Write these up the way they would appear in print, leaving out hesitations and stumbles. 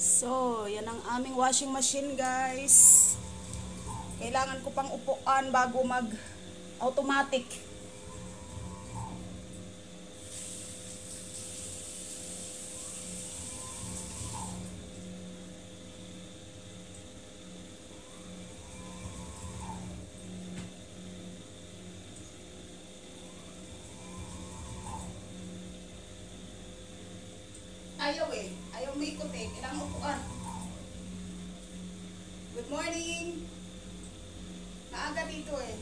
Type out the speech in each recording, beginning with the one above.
So, yan ang aming washing machine, guys. Kailangan ko pang upuan bago mag-automatic. Ayaw eh. Ayaw may ikot eh. Kailangan upuan. Good morning. Maaga dito eh.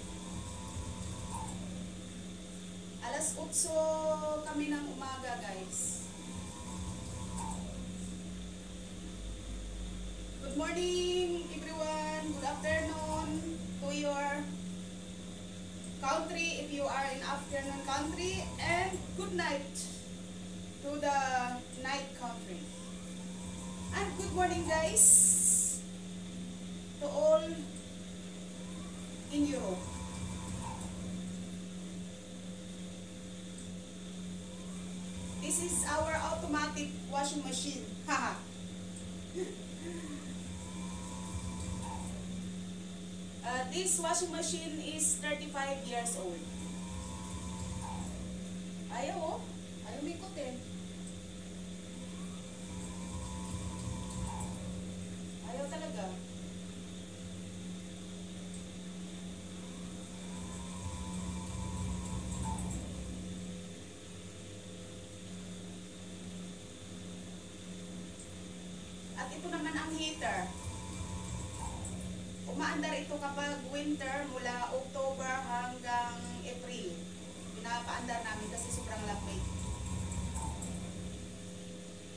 Alas 8 kami ng umaga, guys. Good morning, everyone. Good afternoon to your country if you are in afternoon country, and good night to the night country. And good morning, guys, to all in Europe. This is our automatic washing machine. Haha. This washing machine is 35 years old. Ayaw oh. Ayaw may ikot eh. Ayaw talaga. At ito naman ang heater. Umaandar ito kapag winter mula October hanggang April. Pinapaandar namin kasi sobrang lamig.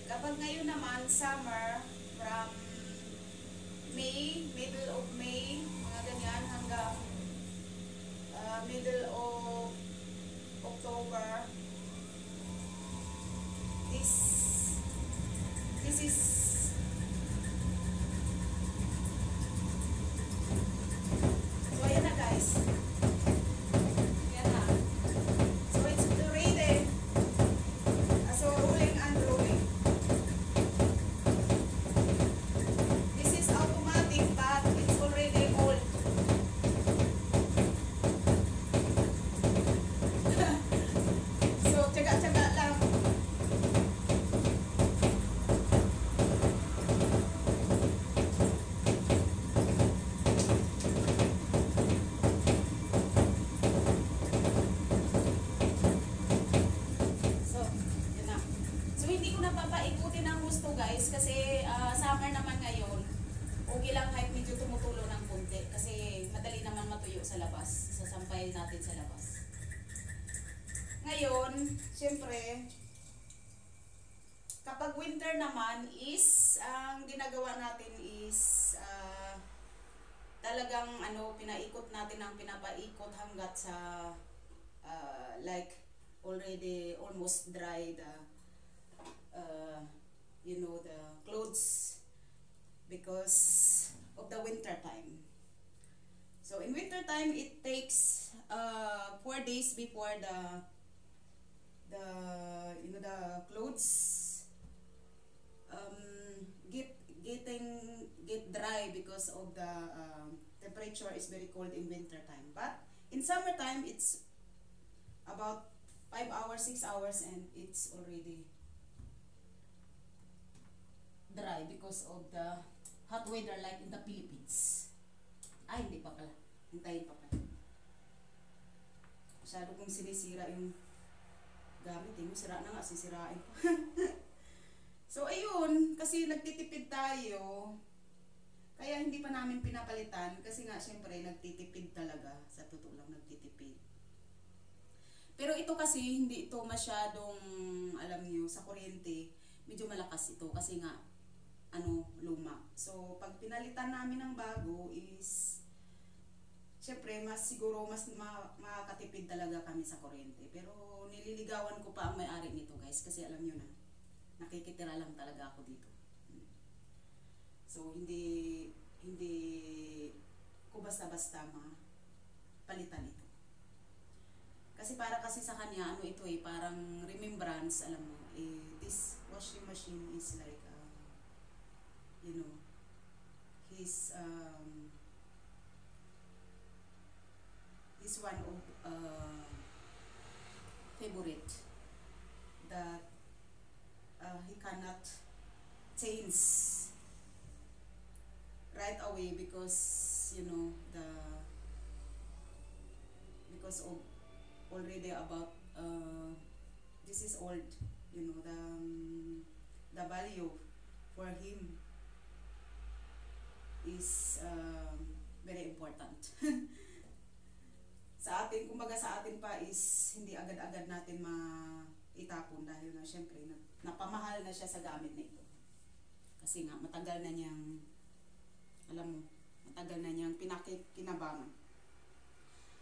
Kapag ngayon naman summer, from May, middle of May, mga ganyan hanggang middle of October, this is so ayan na, guys. Ayan na. So it's ready. So rolling and rolling. This is automatic but it's already old. So tsaga-tsaga lang. So, yun na. So, hindi ko na papaikutin ang gusto, guys, kasi summer naman ngayon. Okay lang kahit medyo tumutulo ng konti kasi madali naman matuyo sa labas. Sasampayin natin sa labas. Ngayon, syempre, kapag winter naman is, ang ginagawa natin is, talagang pinaikot natin ang pinapaikot hanggat sa, like, already almost dry the the clothes because of the winter time. So in winter time it takes 4 days before the clothes get dry because of the temperature is very cold in winter time. But in summertime it's about 5 hours, 6 hours, and it's already dry because of the hot weather like in the Philippines. Ay, hindi pa pala. Hintayin pa pala. Masyado kong sinisira yung gamit. Sira na nga, sisirain pa. So, ayun. Kasi nagtitipid tayo. Kaya hindi pa namin pinapalitan. Kasi nga, syempre, nagtitipid talaga. Sa totoo lang, nagtitipid. Pero ito kasi, hindi ito masyadong, alam nyo, sa kuryente, medyo malakas ito. Kasi nga, luma. So, pag pinalitan namin ng bago is, syempre, siguro mas makakatipid talaga kami sa kuryente. Pero, nililigawan ko pa ang may-ari nito, guys. Kasi alam nyo na, nakikitira lang talaga ako dito. So, hindi ko basta-basta palitan ito. Kasi para kasi sa kanya, ito parang remembrance, alam mo, this washing machine is like cannot change right away because you know because of already about this is old, you know, the value for him is very important. Sa atin, kumbaga sa atin pa is hindi agad-agad natin maitapon dahil na syempre napamahal na siya sa gamit na ito. Kasi nga matagal na niyang, alam mo, matagal na niyang pinakikinabangan.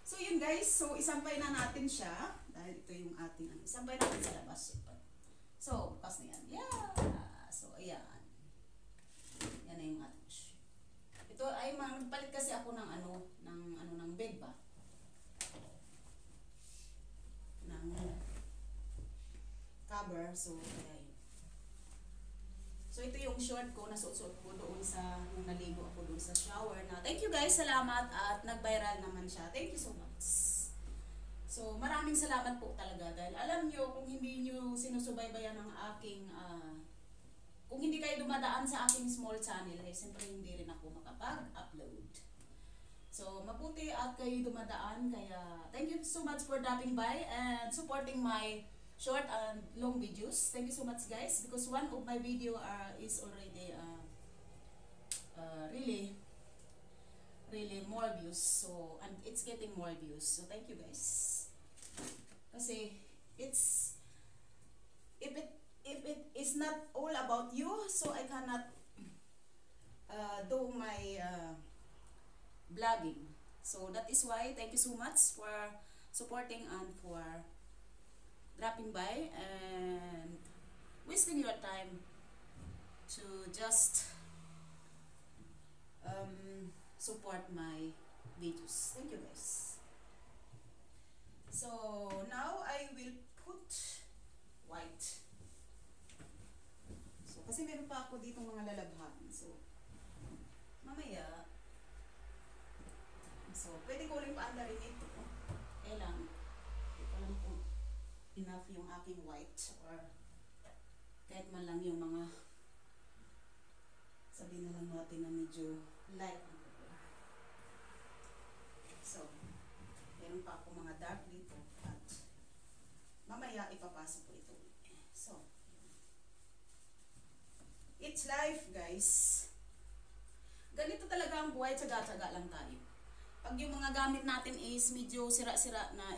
So yun guys, so isampay na natin siya dahil ito yung ating isampay natin sa labas. So, bukas na yan. Yeah! So, ayan. Yan na yung ating shoe. Ito ay magpalit kasi ako ng ng bed ba? Ng cover. So, kaya yun. So, ito yung short ko. Nasuot-suot ko doon sa, nung naligo ako doon sa shower na. Thank you guys. Salamat at nag-viral naman siya. Thank you so much. So, maraming salamat po talaga dahil alam nyo, kung hindi nyo sinusubaybayan ng aking, kung hindi kayo dumadaan sa aking small channel, eh, siyempre hindi rin ako makapag-upload. So, mabuti at kayo dumadaan, kaya thank you so much for dropping by and supporting my short and long videos. Thank you so much guys, because one of my video is already really more views, so and it's getting more views, so thank you guys. Kasi it's if it is not all about you, so I cannot do my vlogging. So that is why thank you so much for supporting and for dropping by and wasting your time to just support my videos. Thank you guys. So now I will put white. So kasi meron pa ako dito mga lalabhan. So mamaya, so pwede ko rin paandarin ito. Kailang hindi ko lang kung enough yung aking white or kahit man lang yung mga, sabihin na lang natin na medyo light. So meron pa ako mga dark dito at mamaya ipapasok ko ito. So it's life guys. Ganito talaga ang buhay, tsaga-tsaga lang tayo. Pag yung mga gamit natin is medyo sira-sira na,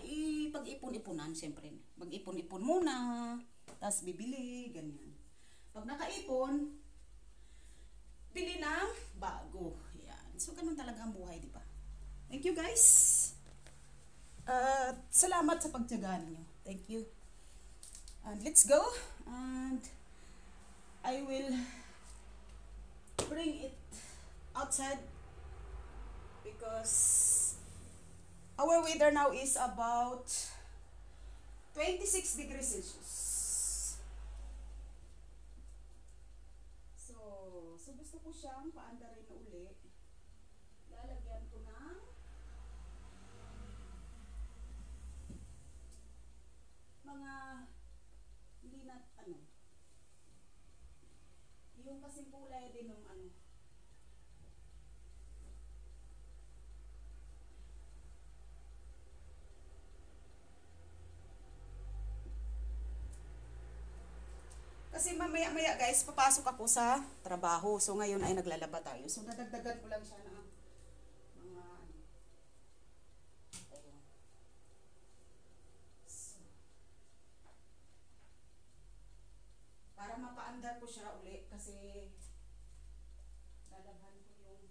pag-ipon-ipunan syempre. Mag-ipon-ipon muna, tapos bibili, ganyan. Pag nakaipon, bili ng bago. Yan. So ganun talaga ang buhay, di ba? Thank you guys. Salamat sa pagtiyagaan niyo. Thank you. And let's go. And I will bring it outside because our weather now is about 26 degrees Celsius. So gusto ko siyang paandarin na uli. Lalagyan ko ng mga hindi na yung kasing kulay din ng kasi mamaya-maya guys, papasok ako sa trabaho. So ngayon ay naglalaba tayo. So dadagdagan ko lang siya ng mga ayun. So, para mapaandar ko siya uli kasi lalabhan ko yung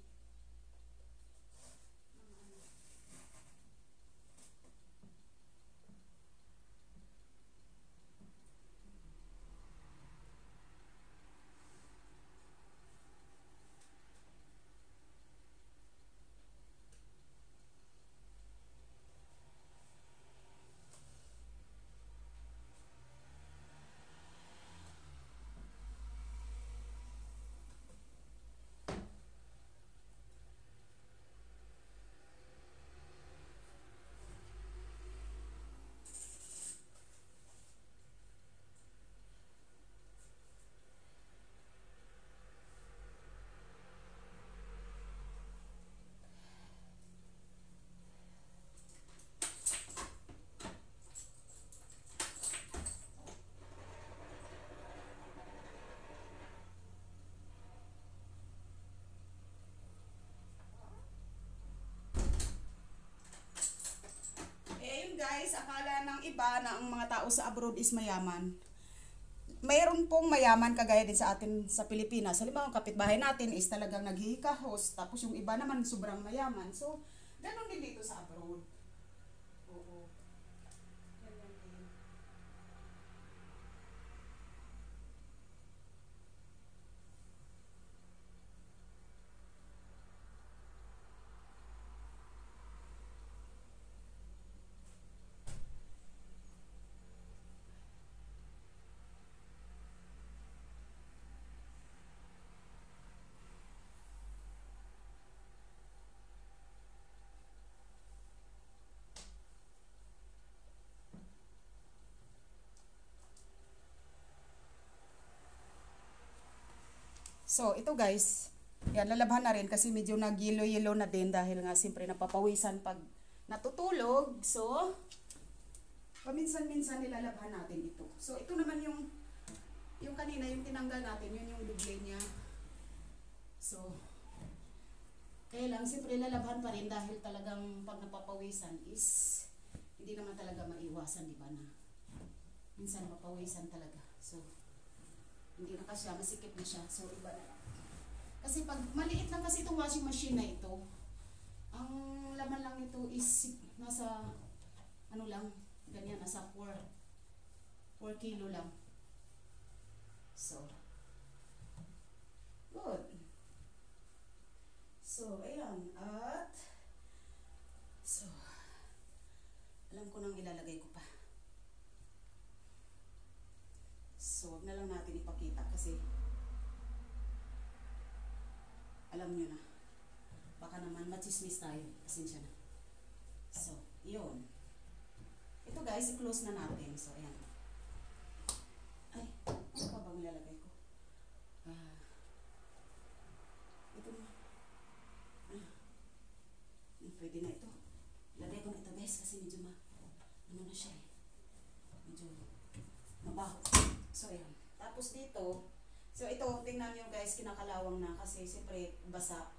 guys, akala ng iba na ang mga tao sa abroad is mayaman. Mayroon pong mayaman kagaya din sa atin sa Pilipinas. Halimbawa, ang kapitbahay natin is talagang naghihikahos, tapos yung iba naman sobrang mayaman. So, ganun din dito sa abroad. Oo. Ganyan din. So, ito guys, yan, lalabhan na rin kasi medyo nag-yellow-yellow na din dahil nga siyempre napapawisan pag natutulog. So, paminsan-minsan nilalabhan natin ito. So, ito naman yung kanina, yung tinanggal natin, yun yung duble niya. So, kaya lang, siyempre lalabhan pa rin dahil talagang pag napapawisan is hindi naman talaga maiwasan, di ba na? Minsan mapawisan talaga. So, hindi na kasi masikip na siya. So, iba na lang. Kasi pag maliit lang kasi itong washing machine na ito, ang laman lang nito is nasa, ano lang, ganyan, nasa 4 kilo lang. So, good. So, ayan. At, so, alam ko nang ilalagay ko pa. So, wag na lang natin ipakita kasi alam nyo na. Baka naman machismis tayo. Pasensya na. So, yun. Ito guys, i-close na natin. So, ayan. Ay, ano pa bang ilalagay ko? Ito na. Pwede na ito. Ilagay ko na ito guys kasi medyo ano na siya eh. Medyo mabaho. So, ayan. Tapos dito, so ito, tingnan nyo guys, kinakalawang na kasi siyempre basa.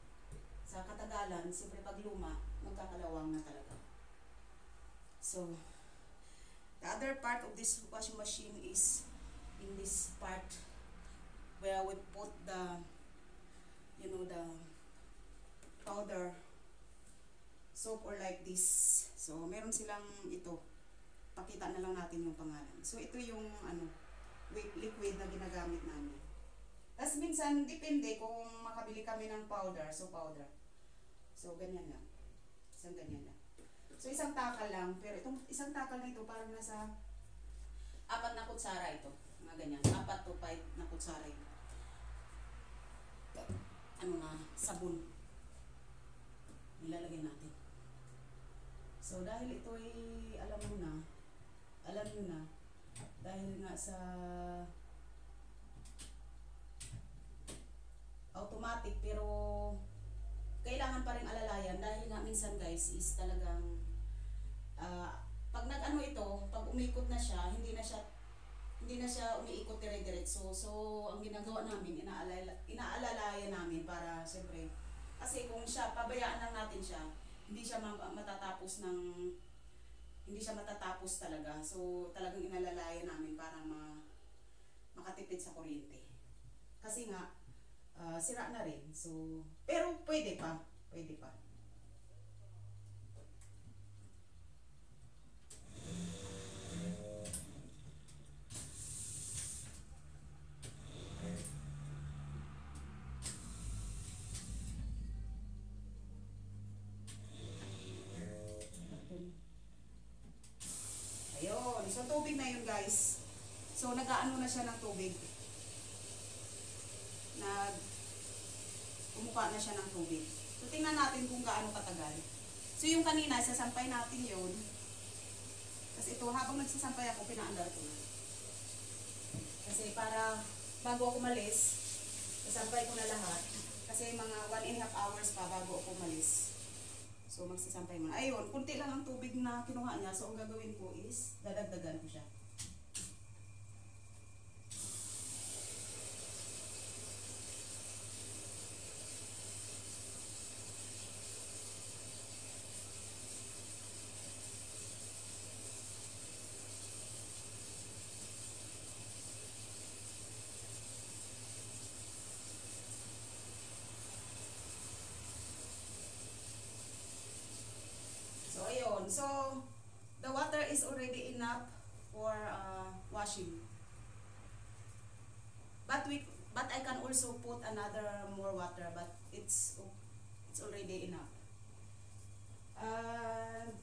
Sa katagalan, siyempre pag luma, magkakalawang na talaga. So, the other part of this washing machine is in this part where we put the, you know, the powder soap or like this. So, meron silang ito. Pakita na lang natin yung pangalan. So, ito yung ano, liquid na ginagamit namin. Tapos minsan, depende kung makabili kami ng powder. So, powder. So, ganyan lang. Isang ganyan lang. So, isang takal lang. Pero itong isang takal na ito, parang nasa 4 na kutsara ito. Mga ganyan. 4 to 5 na kutsara ito. Ano na, sabon. Nilalagay natin. So, dahil ito ay, alam nyo na, dahil nga sa automatic pero kailangan pa rin alalayan dahil nga minsan guys is talagang pag nag-ano ito, pag umikot na siya, hindi na siya umiikot dire-diretso. So, ang ginagawa namin, inaalalayan namin para siyempre kasi kung siya, pabayaan lang natin siya, hindi siya matatapos talaga. So, talagang inalalayan namin para makatipid sa kuryente. Kasi nga, sira na rin. So, pero pwede pa. Pwede pa. Ayun. So, tubig na yun guys. So, nag-aano na siya ng tubig. Umuka na siya ng tubig. So, tingnan natin kung gaano katagal. So, yung kanina, sasampay natin yun. Kasi ito, habang nagsasampay ako, pinaandar ko na. Kasi para, bago ako umalis, sasampay ko na lahat. Kasi mga 1.5 hours pa bago ako umalis. So, magsasampay mo na. Ayun, kunti lang ang tubig na kinuha niya. So, ang gagawin ko is, dadagdagan ko siya. So, the water is already enough for washing. But I can also put another more water, but it's already enough.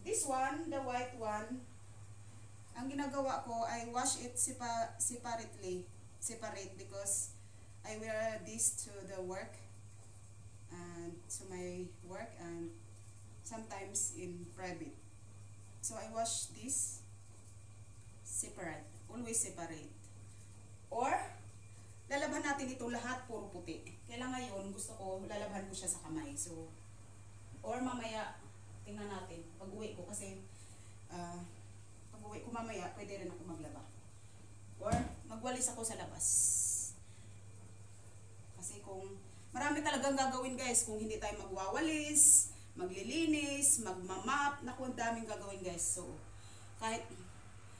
This one, the white one, ang ginagawa ko, I wash it separate because I wear this to the work and to my work and sometimes in private. So I wash this separate, always separate. Or lalaban natin ito lahat puro puti. Kaya ngayon gusto ko lalaban ko siya sa kamay. So or mamaya tingnan natin pag-uwi ko kasi pag-uwi ko mamaya pwede rin ako maglaba. Or magwalis ako sa labas. Kasi kung marami talagang gagawin guys, kung hindi tayo magwawalis, maglilinis, magmamap, naku, ang daming gagawin guys. So kahit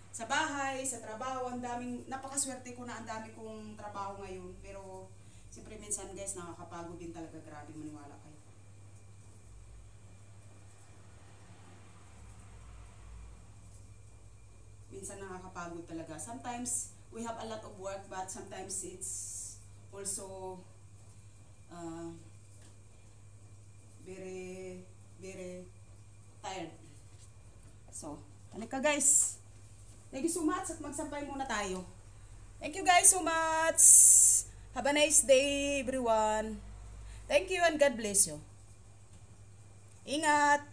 sa bahay, sa trabaho, ang daming, napakaswerte ko na ang dami kong trabaho ngayon. Pero, siyempre minsan guys, nakakapagod din talaga. Grabe, maniwala kayo. Minsan nakakapagod talaga. Sometimes, we have a lot of work, but sometimes it's also very, very tired. So, halika guys. Thank you so much at magsampay muna tayo. Thank you guys so much. Have a nice day everyone. Thank you and God bless you. Ingat.